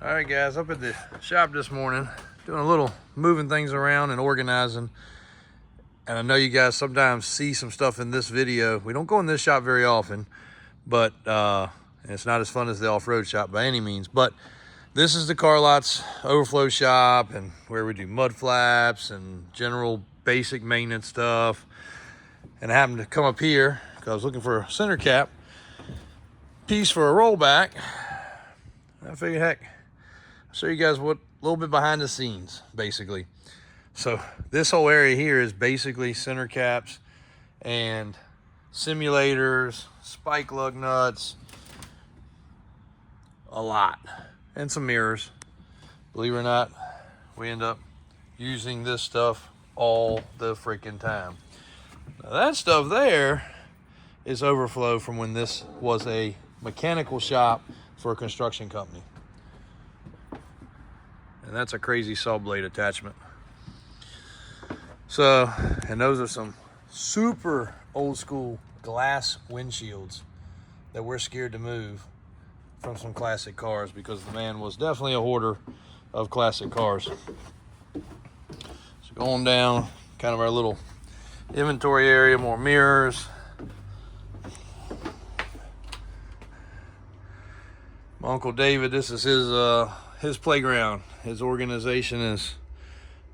All right, guys, up at the shop this morning, doing a little moving things around and organizing. And I know you guys sometimes see some stuff in this video. We don't go in this shop very often, but it's not as fun as the off-road shop by any means. But this is the car lots overflow shop, and where we do mud flaps and general basic maintenance stuff. And I happened to come up here because I was looking for a center cap piece for a rollback. I figured, heck, I'll show you guys what a little bit behind the scenes, basically. So this whole area here is basically center caps and simulators, spike lug nuts, a lot, and some mirrors. Believe it or not, we end up using this stuff all the freaking time. Now that stuff there is overflow from when this was a mechanical shop for a construction company. And that's a crazy saw blade attachment. So, and those are some super old school glass windshields that we're scared to move from some classic cars, because the man was definitely a hoarder of classic cars. So going down kind of our little inventory area, more mirrors. My Uncle David, this is his playground. His organization is,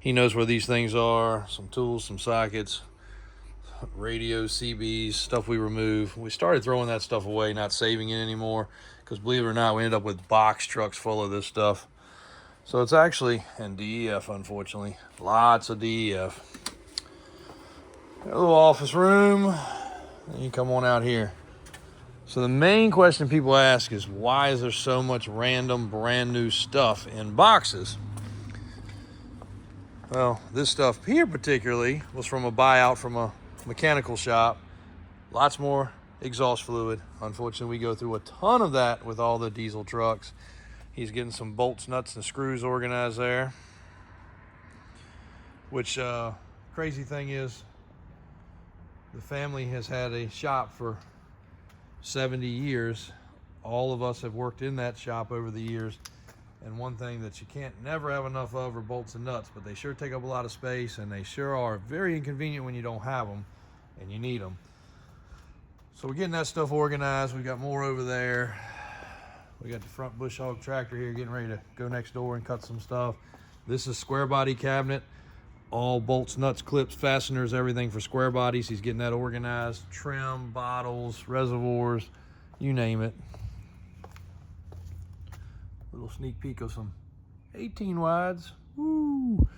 he knows where these things are. Some tools, some sockets, radios, CBs, stuff we remove. We started throwing that stuff away, not saving it anymore, because believe it or not, we ended up with box trucks full of this stuff. So it's actually, and DEF, unfortunately, lots of DEF. Got a little office room, and you come on out here. So the main question people ask is, why is there so much random brand new stuff in boxes? Well, this stuff here particularly was from a buyout from a mechanical shop. Lots more exhaust fluid. Unfortunately, we go through a ton of that with all the diesel trucks. He's getting some bolts, nuts, and screws organized there. Which, crazy thing is, the family has had a shop for 70 years. All of us have worked in that shop over the years, and one thing that you can't never have enough of are bolts and nuts, but they sure take up a lot of space, and they sure are very inconvenient when you don't have them and you need them. So we're getting that stuff organized. We got more over there. We got the front bush hog tractor here getting ready to go next door and cut some stuff. This is square body cabinet, all bolts, nuts, clips, fasteners, everything for square bodies. He's getting that organized. Trim, bottles, reservoirs, you name it. Little sneak peek of some 18 wides. Woo!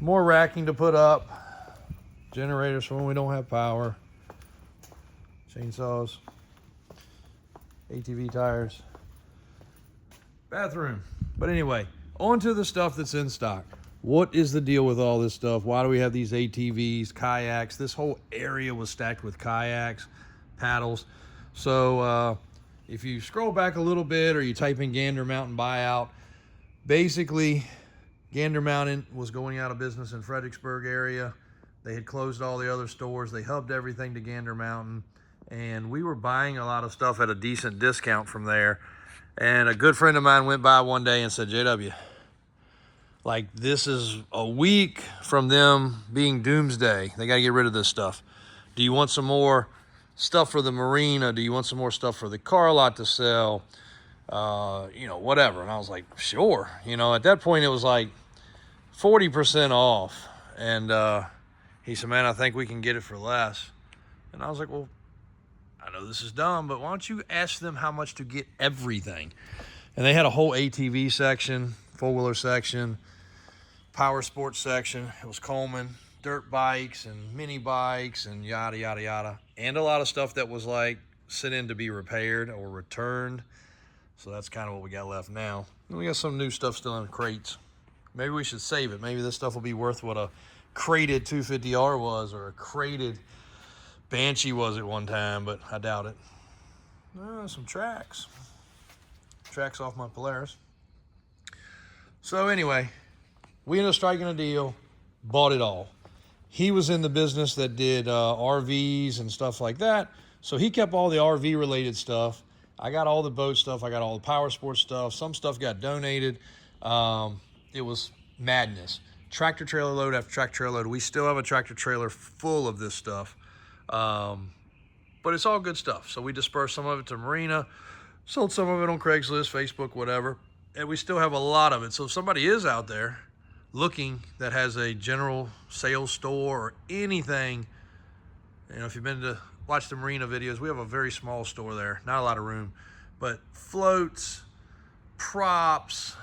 More racking to put up. Generators for when we don't have power. Chainsaws. ATV tires. Bathroom. But anyway, on to the stuff that's in stock. What is the deal with all this stuff? Why do we have these ATVs, kayaks? This whole area was stacked with kayaks, paddles. So if you scroll back a little bit, or you type in Gander Mountain buyout, basically Gander Mountain was going out of business in Fredericksburg area. They had closed all the other stores. They hubbed everything to Gander Mountain, and we were buying a lot of stuff at a decent discount from there. And a good friend of mine went by one day and said, JW, like, this is a week from them being doomsday. They got to get rid of this stuff. Do you want some more stuff for the marina? Do you want some more stuff for the car lot to sell? Whatever. And I was like, sure. At that point, it was like 40% off. And he said, man, I think we can get it for less. And I was like, well, I know this is dumb, but why don't you ask them how much to get everything? And they had a whole ATV section, four-wheeler section, power sports section. It was Coleman, dirt bikes and mini bikes and yada, yada, yada. And a lot of stuff that was like sent in to be repaired or returned. So that's kind of what we got left now. And we got some new stuff still in crates. Maybe we should save it. Maybe this stuff will be worth what a crated 250R was, or a crated Banshee was at one time, but I doubt it. Some tracks off my Polaris. So anyway, we ended up striking a deal, bought it all. He was in the business that did RVs and stuff like that, so he kept all the RV related stuff. I got all the boat stuff. I got all the power sports stuff. Some stuff got donated. It was madness. Tractor trailer load after tractor trailer load. We still have a tractor trailer full of this stuff. But it's all good stuff. So we dispersed some of it to Marina, sold some of it on Craigslist, Facebook, whatever. And we still have a lot of it. So if somebody is out there looking that has a general sales store or anything, you know, if you've been to watch the Marina videos, we have a very small store there, not a lot of room, but floats, props,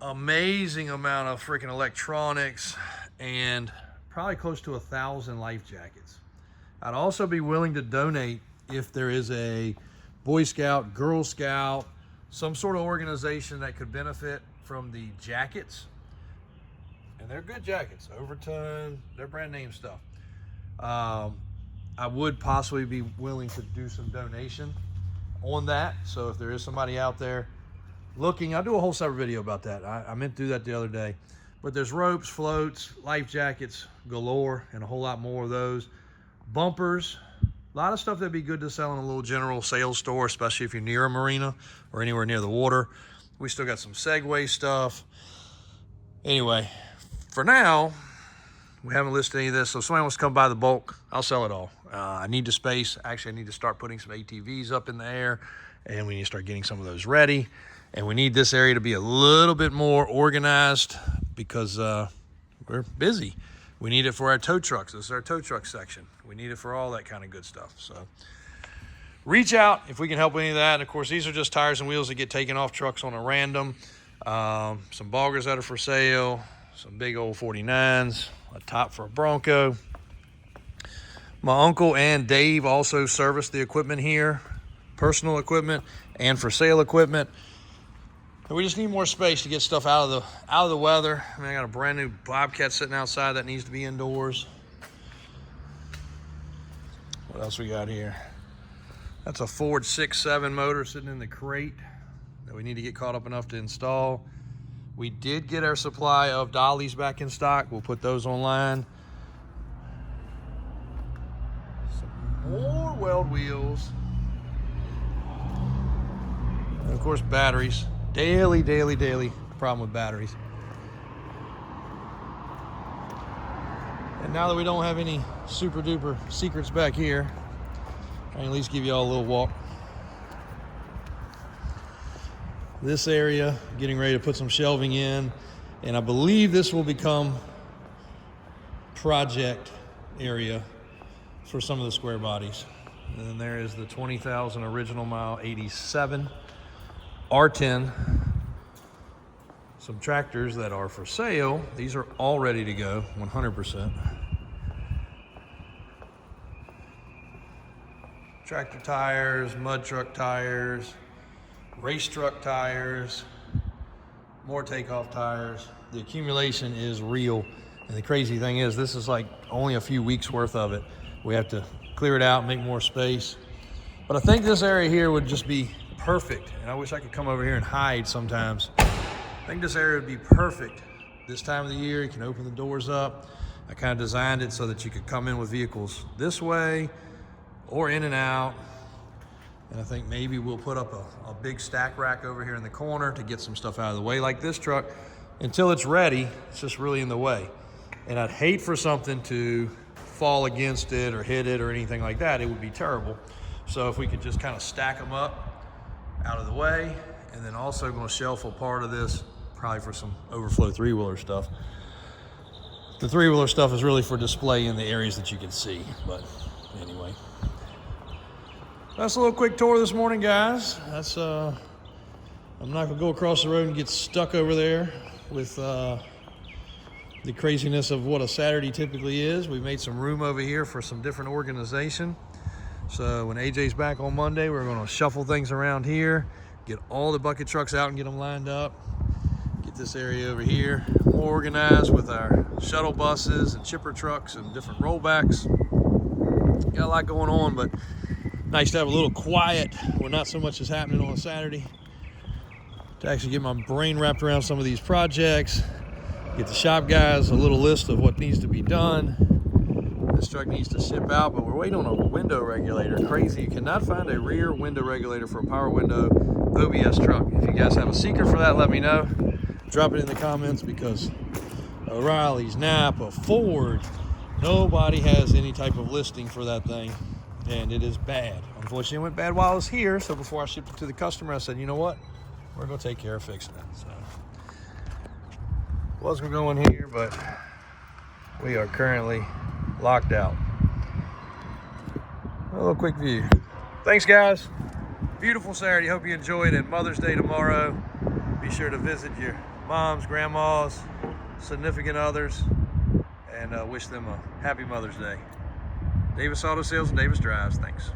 amazing amount of freaking electronics, and probably close to 1,000 life jackets. I'd also be willing to donate if there is a Boy Scout, Girl Scout, some sort of organization that could benefit from the jackets. And they're good jackets, Overton, they're brand name stuff. I would possibly be willing to do some donation on that. So if there is somebody out there looking, I'll do a whole separate video about that. I meant to do that the other day. But there's ropes, floats, life jackets galore, and a whole lot more of those. Bumpers, a lot of stuff that'd be good to sell in a little general sales store, especially if you're near a marina or anywhere near the water. We still got some Segway stuff. Anyway, for now, we haven't listed any of this, so if somebody wants to come buy the bulk, I'll sell it all. I need the space. Actually, I need to start putting some ATVs up in the air, and we need to start getting some of those ready. And we need this area to be a little bit more organized because we're busy. We need it for our tow trucks. This is our tow truck section. We need it for all that kind of good stuff. So reach out if we can help with any of that. And of course, these are just tires and wheels that get taken off trucks on a random. Some boggers that are for sale, some big old 49s, a top for a Bronco. My uncle and Dave also service the equipment here, personal equipment and for sale equipment. And we just need more space to get stuff out of the weather. I mean, I got a brand new Bobcat sitting outside that needs to be indoors. What else we got here? That's a Ford 6.7 motor sitting in the crate that we need to get caught up enough to install. We did get our supply of dollies back in stock. We'll put those online. Some more weld wheels. And of course, batteries. Daily problem with batteries. And now that we don't have any super duper secrets back here, I can at least give you all a little walk. This area, getting ready to put some shelving in, and I believe this will become project area for some of the square bodies. And then there is the 20,000 original mile 87 R10. Some tractors that are for sale. These are all ready to go, 100%. Tractor tires, mud truck tires, race truck tires, more takeoff tires. The accumulation is real. And the crazy thing is, this is like only a few weeks worth of it. We have to clear it out, make more space. But I think this area here would just be perfect. And I wish I could come over here and hide sometimes. I think this area would be perfect this time of the year. You can open the doors up. I kind of designed it so that you could come in with vehicles this way or in and out. And I think maybe we'll put up a big stack rack over here in the corner to get some stuff out of the way, like this truck. Until it's ready, it's just really in the way. And I'd hate for something to fall against it or hit it or anything like that. It would be terrible. So if we could just kind of stack them up out of the way, and then also going to shelf a part of this probably for some overflow three-wheeler stuff. The three-wheeler stuff is really for display in the areas that you can see, but anyway. That's a little quick tour this morning, guys. That's I'm not gonna go across the road and get stuck over there with the craziness of what a Saturday typically is. We made some room over here for some different organization. So when AJ's back on Monday, we're gonna shuffle things around here, get all the bucket trucks out and get them lined up, get this area over here more organized with our shuttle buses and chipper trucks and different rollbacks. Got a lot going on, but nice to have a little quiet where not so much is happening on a Saturday, to actually get my brain wrapped around some of these projects, get the shop guys a little list of what needs to be done, this truck needs to ship out, but we're waiting on a window regulator. Crazy, you cannot find a rear window regulator for a power window OBS truck. If you guys have a secret for that, let me know. Drop it in the comments, because O'Reilly's, Napa, Ford, nobody has any type of listing for that thing, and it is bad. Unfortunately, it went bad while I was here, so before I shipped it to the customer, I said, you know what? We're gonna take care of fixing it. So, wasn't going here, but we are currently locked out. A little quick view. Thanks, guys. Beautiful Saturday. Hope you enjoyed it. Mother's Day tomorrow. Be sure to visit your moms, grandmas, significant others, and wish them a happy Mother's Day. Davis Auto Sales and Davis Drives. Thanks.